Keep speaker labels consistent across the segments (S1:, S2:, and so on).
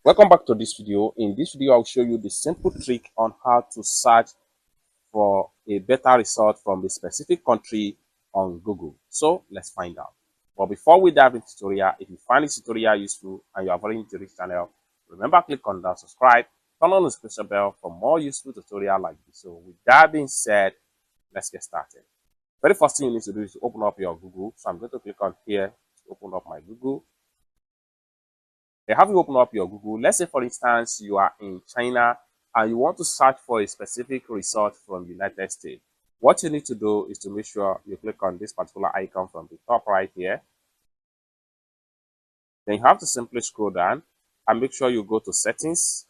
S1: Welcome back to this video. In this video, I'll show you the simple trick on how to search for a better result from a specific country on Google. So let's find out. But before we dive into the tutorial, if you find this tutorial useful and you are very into this channel, remember click on that subscribe, turn on the notification bell for more useful tutorial like this. So with that being said, let's get started. Very first thing you need to do is to open up your Google. So I'm going to click on here to open up my Google. Then have you open up your Google? Let's say, for instance, you are in China and you want to search for a specific result from United States. What you need to do is to make sure you click on this particular icon from the top right here. Then you have to simply scroll down and make sure you go to settings.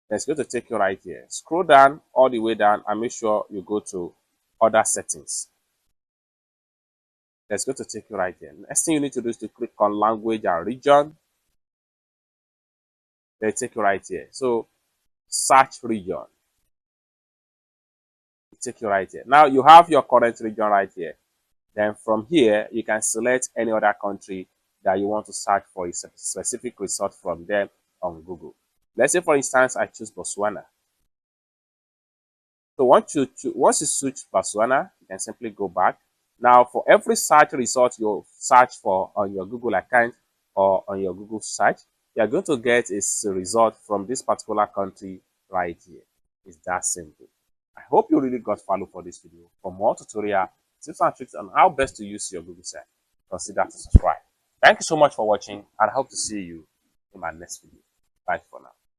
S1: Then it's going to take you right here. Scroll down all the way down and make sure you go to other settings. That's going to take you right here. Next thing you need to do is to click on language and region. They take you right here. So search region. It take you right here. Now you have your current region right here. Then from here you can select any other country that you want to search for a specific result from them on Google. Let's say, for instance, I choose Botswana. So once you choose Botswana, you can simply go back. Now, for every search result you search for on your Google account or on your Google search, you are going to get a result from this particular country right here. It's that simple. I hope you really got value for this video. For more tutorial tips and tricks on how best to use your Google search, consider to subscribe. Thank you so much for watching, and I hope to see you in my next video. Bye for now.